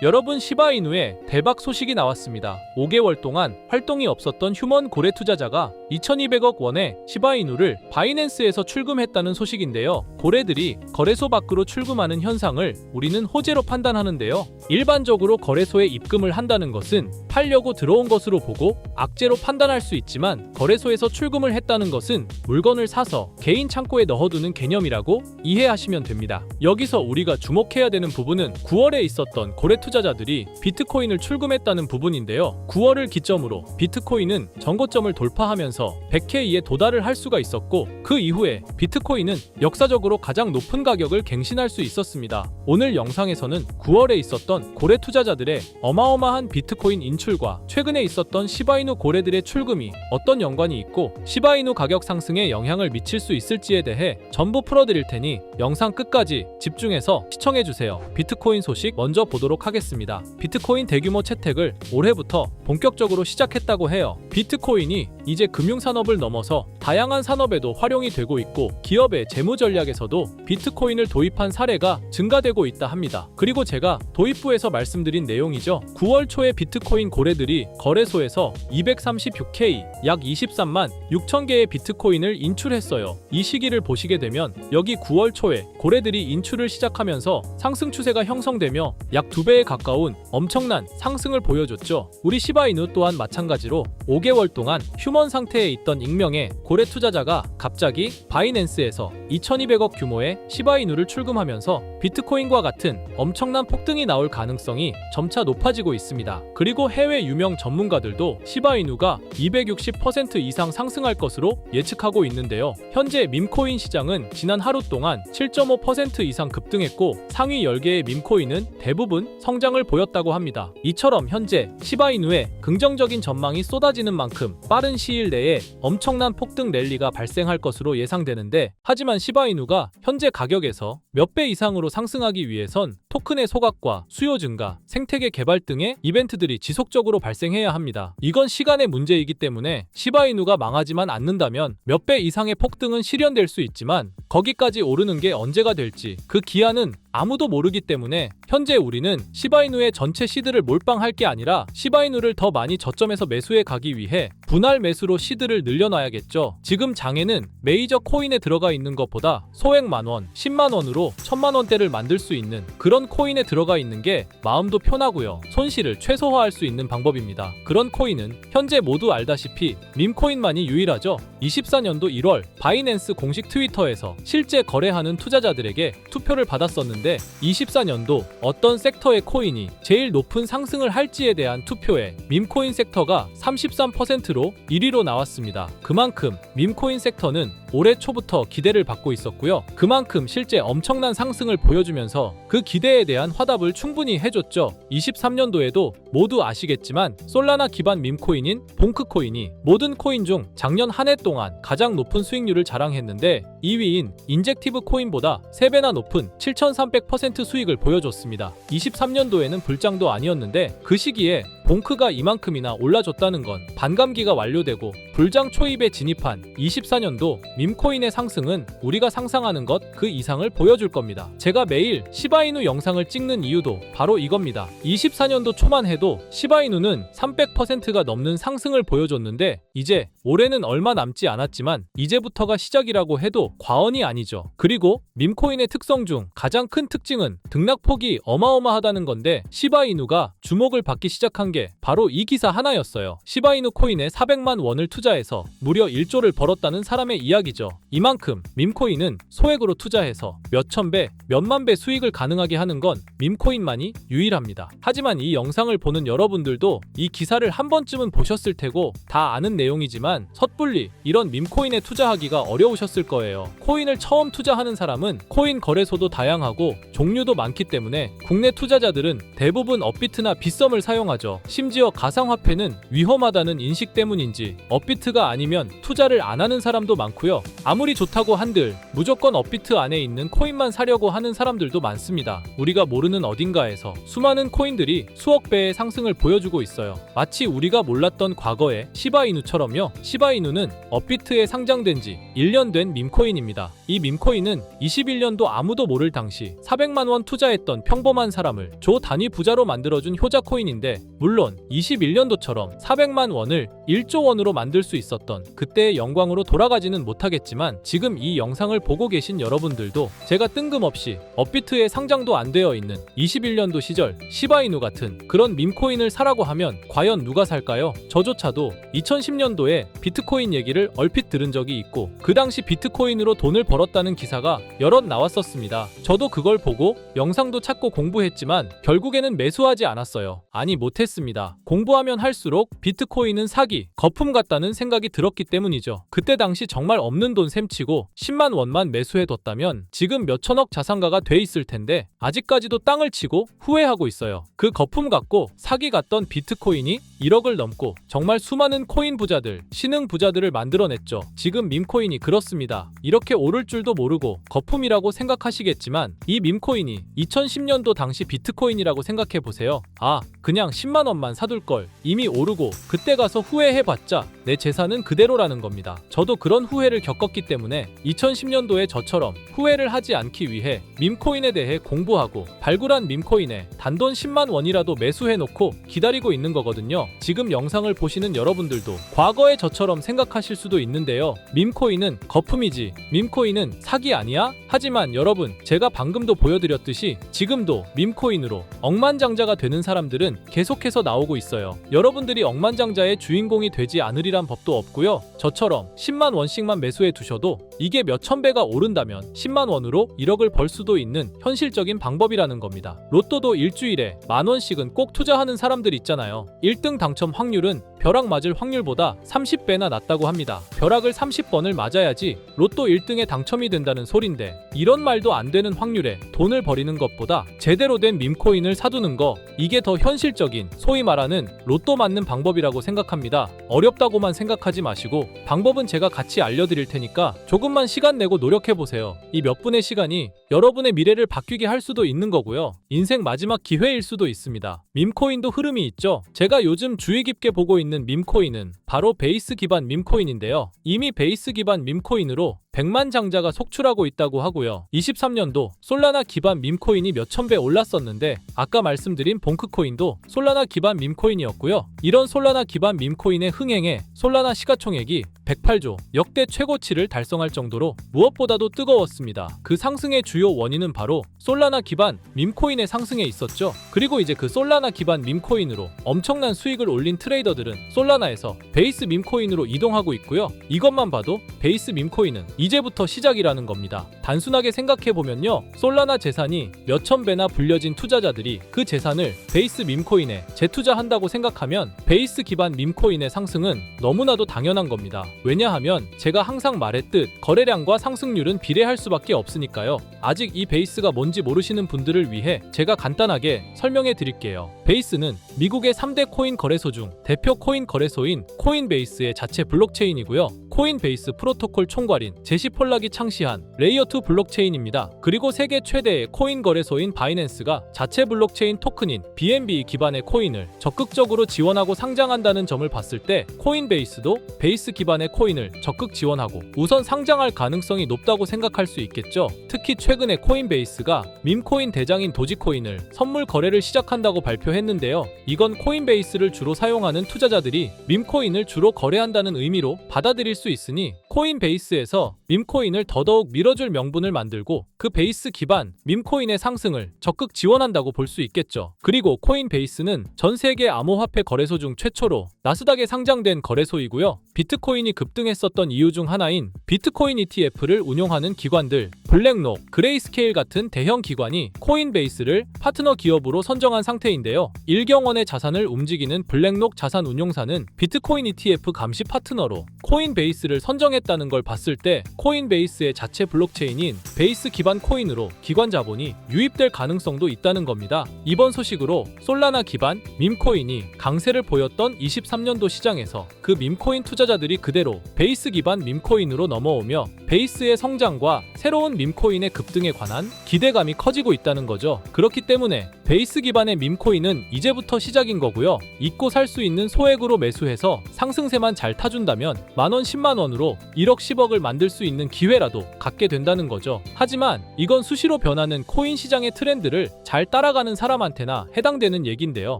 여러분, 시바이누의 대박 소식이 나왔습니다. 5개월 동안 활동이 없었던 휴먼 고래 투자자가 2200억 원의 시바이누를 바이낸스에서 출금했다는 소식인데요. 고래들이 거래소 밖으로 출금하는 현상을 우리는 호재로 판단하는데요. 일반적으로 거래소에 입금을 한다는 것은 팔려고 들어온 것으로 보고 악재로 판단할 수 있지만, 거래소에서 출금을 했다는 것은 물건을 사서 개인 창고에 넣어두는 개념이라고 이해하시면 됩니다. 여기서 우리가 주목해야 되는 부분은 9월에 있었던 고래 투자자들이 비트코인을 출금했다는 부분인데요. 9월을 기점으로 비트코인은 전고점을 돌파하면서 100K에 도달을 할 수가 있었고, 그 이후에 비트코인은 역사적으로 가장 높은 가격을 갱신할 수 있었습니다. 오늘 영상에서는 9월에 있었던 고래 투자자들의 어마어마한 비트코인 인출과 최근에 있었던 시바이누 고래들의 출금이 어떤 연관이 있고 시바이누 가격 상승에 영향을 미칠 수 있을지에 대해 전부 풀어드릴 테니 영상 끝까지 집중해서 시청해주세요. 비트코인 소식 먼저 보도록 하겠습니다. 비트코인 대규모 채택을 올해부터 본격적으로 시작했다고 해요. 비트코인이 이제 금융산업을 넘어서 다양한 산업에도 활용이 되고 있고, 기업의 재무 전략에서도 비트코인을 도입한 사례가 증가되고 있다 합니다. 그리고 제가 도입부에서 말씀드린 내용이죠. 9월 초에 비트코인 고래들이 거래소에서 236K, 약 23만 6천 개의 비트코인을 인출했어요. 이 시기를 보시게 되면 여기 9월 초에 고래들이 인출을 시작하면서 상승 추세가 형성되며 약 2배에 가까운 엄청난 상승을 보여줬죠. 우리 시바이누 또한 마찬가지로 5개월 동안 휴먼 상태에 있던 익명의 고래 투자자가 갑자기 바이낸스에서 2200억 규모의 시바이누를 출금하면서 비트코인과 같은 엄청난 폭등이 나올 가능성이 점차 높아지고 있습니다. 그리고 해외 유명 전문가들도 시바이누가 260% 이상 상승할 것으로 예측하고 있는데요. 현재 밈코인 시장은 지난 하루 동안 7.5% 이상 급등했고, 상위 10개의 밈코인은 대부분 성장을 보였다고 합니다. 이처럼 현재 시바이누의 긍정적인 전망이 쏟아지는 만큼 빠른 시일 내에 엄청난 폭등 랠리가 발생할 것으로 예상되는데, 하지만 시바이누가 현재 가격에서 몇 배 이상으로 상승하기 위해선 토큰의 소각과 수요 증가, 생태계 개발 등의 이벤트들이 지속적으로 발생해야 합니다. 이건 시간의 문제이기 때문에 시바이누가 망하지만 않는다면 몇 배 이상의 폭등은 실현될 수 있지만, 거기까지 오르는 게 언제가 될지 그 기한은 아무도 모르기 때문에 현재 우리는 시바이누의 전체 시드를 몰빵할 게 아니라 시바이누를 더 많이 저점에서 매수해 가기 위해 분할 매수로 시드를 늘려놔야겠죠. 지금 장에는 메이저 코인에 들어가 있는 것보다 소액 만원, 10만원으로 1000만원대를 만들 수 있는 그런 코인에 들어가 있는 게 마음도 편하고요. 손실을 최소화할 수 있는 방법입니다. 그런 코인은 현재 모두 알다시피 밈코인만이 유일하죠. 24년도 1월 바이낸스 공식 트위터에서 실제 거래하는 투자자들에게 투표를 받았었는데, 24년도 어떤 섹터의 코인이 제일 높은 상승을 할지에 대한 투표에 밈코인 섹터가 33%로 1위로 나왔습니다. 그만큼 밈코인 섹터는 올해 초부터 기대를 받고 있었고요. 그만큼 실제 엄청난 상승을 보여주면서 그 기대에 대한 화답을 충분히 해줬죠. 23년도에도 모두 아시겠지만 솔라나 기반 밈코인인 봉크코인이 모든 코인 중 작년 한 해 동안 가장 높은 수익률을 자랑했는데, 2위인 인젝티브 코인보다 3배나 높은 7300% 수익을 보여줬습니다. 23년도에는 불장도 아니었는데 그 시기에 봉크가 이만큼이나 올라줬다는 건 반감기가 완료되고 불장 초입에 진입한 24년도 밈코인의 상승은 우리가 상상하는 것 그 이상을 보여줄 겁니다. 제가 매일 시바이누 영상을 찍는 이유도 바로 이겁니다. 24년도 초만 해도 시바이누는 300%가 넘는 상승을 보여줬는데, 이제 올해는 얼마 남지 않았지만 이제부터가 시작이라고 해도 과언이 아니죠. 그리고 밈코인의 특성 중 가장 큰 특징은 등락폭이 어마어마하다는 건데, 시바이누가 주목을 받기 시작한 게 바로 이 기사 하나였어요. 시바이누 코인에 400만 원을 투자해서 무려 1조를 벌었다는 사람의 이야기죠. 이만큼 밈코인은 소액으로 투자해서 몇천 배, 몇만 배 수익을 가능하게 하는 건 밈코인만이 유일합니다. 하지만 이 영상을 보는 여러분들도 이 기사를 한 번쯤은 보셨을 테고 다 아는 내용이지만 섣불리 이런 밈코인에 투자하기가 어려우셨을 거예요. 코인을 처음 투자하는 사람은 코인 거래소도 다양하고 종류도 많기 때문에 국내 투자자들은 대부분 업비트나 빗썸을 사용하죠. 심지어 가상화폐는 위험하다는 인식 때문인지 업비트가 아니면 투자를 안 하는 사람도 많고요. 아무리 좋다고 한들 무조건 업비트 안에 있는 코인만 사려고 하는 사람들도 많습니다. 우리가 모르는 어딘가에서 수많은 코인들이 수억 배의 상승을 보여주고 있어요. 마치 우리가 몰랐던 과거의 시바이누처럼요. 시바이누는 업비트에 상장된 지 1년 된 밈코인입니다. 이 밈코인은 21년도 아무도 모를 당시 400만 원 투자했던 평범한 사람을 조 단위 부자로 만들어준 효자 코인인데, 물론 21년도처럼 400만 원을 1조 원으로 만들 수 있었던 그때의 영광으로 돌아가지는 못하겠지만, 지금 이 영상을 보고 계신 여러분들도 제가 뜬금없이 업비트에 상장도 안 되어 있는 21년도 시절 시바이누 같은 그런 밈코인을 사라고 하면 과연 누가 살까요? 저조차도 2010년도에 비트코인 얘기를 얼핏 들은 적이 있고, 그 당시 비트코인으로 돈을 벌었다는 기사가 여럿 나왔었습니다. 저도 그걸 보고 영상도 찾고 공부했지만 결국에는 매수하지 않았어요. 아니, 못했습니다. 공부하면 할수록 비트코인은 사기, 거품 같다는 생각이 들었기 때문이죠. 그때 당시 정말 없는 돈 셈치고 10만 원만 매수해뒀다면 지금 몇천억 자산가가 돼 있을 텐데, 아직까지도 땅을 치고 후회하고 있어요. 그 거품 같고 사기 같던 비트코인이 1억을 넘고 정말 수많은 코인 부자들, 신흥 부자들을 만들어냈죠. 지금 밈코인이 그렇습니다. 이렇게 오를 줄도 모르고 거품이라고 생각하시겠지만, 이 밈코인이 2010년도 당시 비트코인이라고 생각해보세요. 아, 그냥 10만 원만 사둘 걸. 이미 오르고 그때 가서 후회해봤자 내 재산은 그대로라는 겁니다. 저도 그런 후회를 겪었기 때문에 2010년도에 저처럼 후회를 하지 않기 위해 밈코인에 대해 공부하고 발굴한 밈코인에 단돈 10만 원이라도 매수해놓고 기다리고 있는 거거든요. 지금 영상을 보시는 여러분들도 과거의 저처럼 생각하실 수도 있는데요. 밈코인은 거품이지 밈코인은 사기 아니야? 하지만 여러분, 제가 방금도 보여드렸듯이 지금도 밈코인으로 억만장자가 되는 사람들은 계속해서 나오고 있어요. 여러분들이 억만장자의 주인공이 되지 않으리란 법도 없고요. 저처럼 10만 원씩만 매수해 두셔도 이게 몇천 배가 오른다면 10만 원으로 1억을 벌 수도 있는 현실적인 방법이라는 겁니다. 로또도 일주일에 만 원씩은 꼭 투자하는 사람들 있잖아요. 1등 당첨 확률은 벼락 맞을 확률보다 30배나 낮다고 합니다. 벼락을 30번을 맞아야지 로또 1등에 당첨이 된다는 소린데, 이런 말도 안 되는 확률에 돈을 버리는 것보다 제대로 된 밈코인을 사두는 거, 이게 더 현실적인, 소위 말하는 로또 맞는 방법이라고 생각합니다. 어렵다고만 생각하지 마시고 방법은 제가 같이 알려드릴 테니까 조금만 시간 내고 노력해보세요. 이 몇 분의 시간이 여러분의 미래를 바뀌게 할 수도 있는 거고요. 인생 마지막 기회일 수도 있습니다. 밈코인도 흐름이 있죠. 제가 요즘 주의 깊게 보고 있는 밈코인은 바로 베이스 기반 밈코인인데요. 이미 베이스 기반 밈코인으로 100만 장자가 속출하고 있다고 하고요. 23년도 솔라나 기반 밈코인이 몇천 배 올랐었는데, 아까 말씀드린 봉크코인도 솔라나 기반 밈코인이었고요. 이런 솔라나 기반 밈코인의 흥행에 솔라나 시가총액이 108조, 역대 최고치를 달성할 정도로 무엇보다도 뜨거웠습니다. 그 상승의 주요 원인은 바로 솔라나 기반 밈코인의 상승에 있었죠. 그리고 이제 그 솔라나 기반 밈코인으로 엄청난 수익을 올린 트레이더들은 솔라나에서 베이스 밈코인으로 이동하고 있고요. 이것만 봐도 베이스 밈코인은 이제부터 시작이라는 겁니다. 단순하게 생각해보면요, 솔라나 재산이 몇천 배나 불려진 투자자들이 그 재산을 베이스 밈코인에 재투자한다고 생각하면 베이스 기반 밈코인의 상승은 너무나도 당연한 겁니다. 왜냐하면 제가 항상 말했듯 거래량과 상승률은 비례할 수밖에 없으니까요. 아직 이 베이스가 뭔지 모르시는 분들을 위해 제가 간단하게 설명해 드릴게요. 베이스는 미국의 3대 코인 거래소 중 대표 코인 거래소인 코인베이스의 자체 블록체인이고요. 코인베이스 프로토콜 총괄인 제시 폴락이 창시한 레이어2 블록체인입니다. 그리고 세계 최대의 코인 거래소인 바이낸스가 자체 블록체인 토큰인 BNB 기반의 코인을 적극적으로 지원하고 상장한다는 점을 봤을 때, 코인베이스도 베이스 기반의 코인을 적극 지원하고 우선 상장할 가능성이 높다고 생각할 수 있겠죠. 특히 최근에 코인베이스가 밈코인 대장인 도지코인을 선물 거래를 시작한다고 발표했는데요. 이건 코인베이스를 주로 사용하는 투자자들이 밈코인을 주로 거래한다는 의미로 받아들일 수 있으니, 코인베이스에서 밈코인을 더더욱 밀어줄 명분을 만들고 그 베이스 기반 밈코인의 상승을 적극 지원한다고 볼 수 있겠죠. 그리고 코인베이스는 전 세계 암호화폐 거래소 중 최초로 나스닥에 상장된 거래소이고요. 비트코인이 급등했었던 이유 중 하나인 비트코인 ETF를 운용하는 기관들, 블랙록, 그레이스케일 같은 대형 기관이 코인베이스를 파트너 기업으로 선정한 상태인데요. 1경 원의 자산을 움직이는 블랙록 자산 운용사는 비트코인 ETF 감시 파트너로 코인베이스를 선정했다는 걸 봤을 때, 코인베이스의 자체 블록체인인 베이스 기반 코인으로 기관 자본이 유입될 가능성도 있다는 겁니다. 이번 소식으로 솔라나 기반 밈코인이 강세를 보였던 23년도 시장에서 그 밈코인 투자자들이 그대로 베이스 기반 밈코인으로 넘어오며 베이스의 성장과 새로운 밈코인의 급등에 관한 기대감이 커지고 있다는 거죠. 그렇기 때문에 베이스 기반의 밈코인은 이제부터 시작인 거고요. 잊고 살 수 있는 소액으로 매수해서 상승세만 잘 타준다면 만원 10만원으로 1억 10억을 만들 수 있는 기회라도 갖게 된다는 거죠. 하지만 이건 수시로 변하는 코인 시장의 트렌드를 잘 따라가는 사람한테나 해당되는 얘긴데요.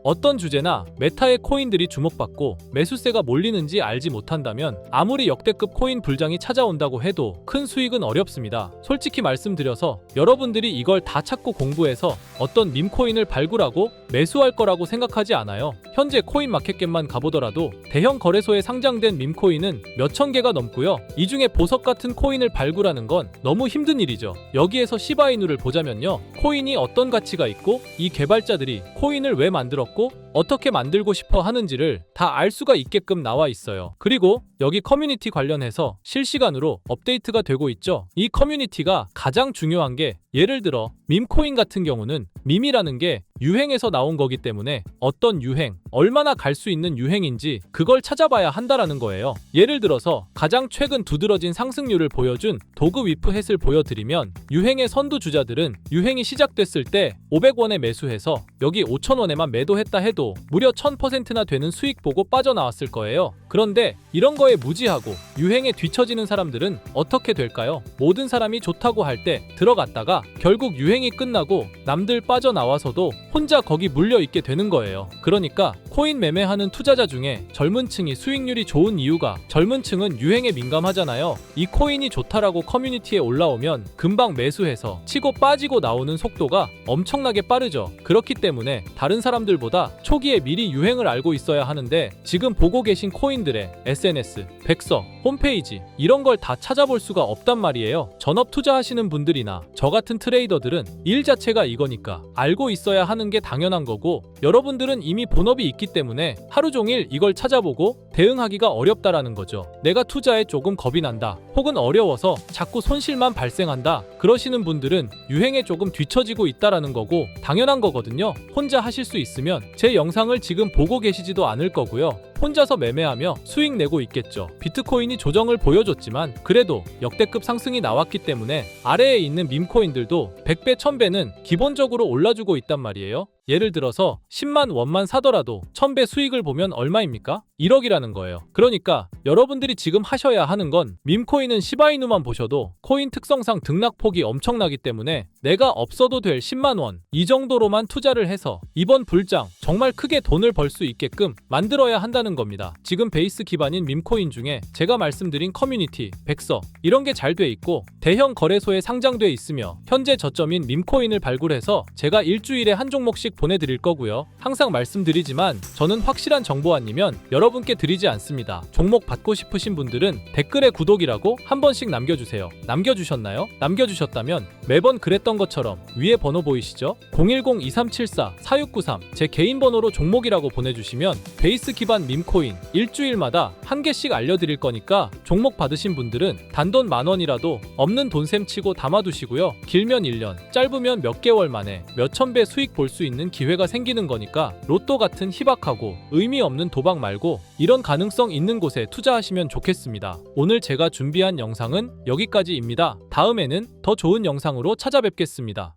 어떤 주제나 메타의 코인들이 주목받고 매수세가 몰리는지 알지 못한다면 아무리 역대급 코인 불장이 찾아온다고 해도 큰 수익은 어렵습니다. 솔직히 말씀드려서 여러분들이 이걸 다 찾고 공부해서 어떤 밈코인을 발굴하고 매수할 거라고 생각하지 않아요. 현재 코인마켓캡만 가보더라도 대형 거래소에 상장된 밈코인은 몇천 개가 넘고요. 이 중에 보석 같은 코인을 발굴하는 건 너무 힘든 일이죠. 여기에서 시바이누를 보자면요. 코인이 어떤 가치가 있고 이 개발자들이 코인을 왜 만들었고 어떻게 만들고 싶어 하는지를 다 알 수가 있게끔 나와 있어요. 그리고 여기 커뮤니티 관련해서 실시간으로 업데이트가 되고 있죠. 이 커뮤니티가 가장 중요한 게 예를 들어 밈코인 같은 경우는 밈이라는 게 유행에서 나온 거기 때문에 어떤 유행, 얼마나 갈 수 있는 유행인지 그걸 찾아봐야 한다라는 거예요. 예를 들어서 가장 최근 두드러진 상승률을 보여준 도그 위프햇을 보여드리면 유행의 선두주자들은 유행이 시작됐을 때 500원에 매수해서 여기 5,000원에만 매도했다 해도 무려 1000%나 되는 수익 보고 빠져나왔을 거예요. 그런데 이런 거에 무지하고 유행에 뒤처지는 사람들은 어떻게 될까요? 모든 사람이 좋다고 할 때 들어갔다가 결국 유행이 끝나고 남들 빠져나와서도 혼자 거기 물려있게 되는 거예요. 그러니까 코인 매매하는 투자자 중에 젊은 층이 수익률이 좋은 이유가 젊은 층은 유행에 민감하잖아요. 이 코인이 좋다라고 커뮤니티에 올라오면 금방 매수해서 치고 빠지고 나오는 속도가 엄청나게 빠르죠. 그렇기 때문에 다른 사람들보다 초기에 미리 유행을 알고 있어야 하는데 지금 보고 계신 코인들의 SNS, 백서, 홈페이지 이런 걸 다 찾아볼 수가 없단 말이에요. 전업 투자하시는 분들이나 저 같은 트레이더들은 일 자체가 이거니까 알고 있어야 하는 게 당연한 거고 여러분들은 이미 본업이 있기 때문에 하루 종일 이걸 찾아보고 대응하기가 어렵다라는 거죠. 내가 투자에 조금 겁이 난다 혹은 어려워서 자꾸 손실만 발생한다 그러시는 분들은 유행에 조금 뒤처지고 있다라는 거고 당연한 거거든요. 혼자 하실 수 있으면 제 영상을 지금 보고 계시지도 않을 거고요. 혼자서 매매하며 수익 내고 있겠죠. 비트코인이 조정을 보여줬지만 그래도 역대급 상승이 나왔기 때문에 아래에 있는 밈코인들도 100배, 1000배는 기본적으로 올라주고 있단 말이에요. 예를 들어서 10만 원만 사더라도 1000배 수익을 보면 얼마입니까? 1억이라는 거예요. 그러니까 여러분들이 지금 하셔야 하는 건 밈코인은 시바이누만 보셔도 코인 특성상 등락폭이 엄청나기 때문에 내가 없어도 될 10만 원 이 정도로만 투자를 해서 이번 불장 정말 크게 돈을 벌 수 있게끔 만들어야 한다는 겁니다. 지금 베이스 기반인 밈코인 중에 제가 말씀드린 커뮤니티, 백서 이런 게 잘 돼 있고 대형 거래소에 상장돼 있으며 현재 저점인 밈코인을 발굴해서 제가 일주일에 한 종목씩 보내드릴 거고요. 항상 말씀드리지만 저는 확실한 정보 아니면 여러분께 드리지 않습니다. 종목 받고 싶으신 분들은 댓글에 구독이라고 한 번씩 남겨주세요. 남겨주셨나요? 남겨주셨다면 매번 그랬던 것처럼 위에 번호 보이시죠? 010-2374-4693 제 개인 번호로 종목이라고 보내주시면 베이스 기반 밈코인 일주일마다 한 개씩 알려드릴 거니까 종목 받으신 분들은 단돈 10,000원이라도 없는 돈셈 치고 담아두시고요. 길면 1년, 짧으면 몇 개월 만에 몇천 배 수익 볼 수 있는 기회가 생기는 거니까 로또 같은 희박하고 의미 없는 도박 말고 이런 가능성 있는 곳에 투자하시면 좋겠습니다. 오늘 제가 준비한 영상은 여기까지입니다. 다음에는 더 좋은 영상으로 찾아뵙겠습니다.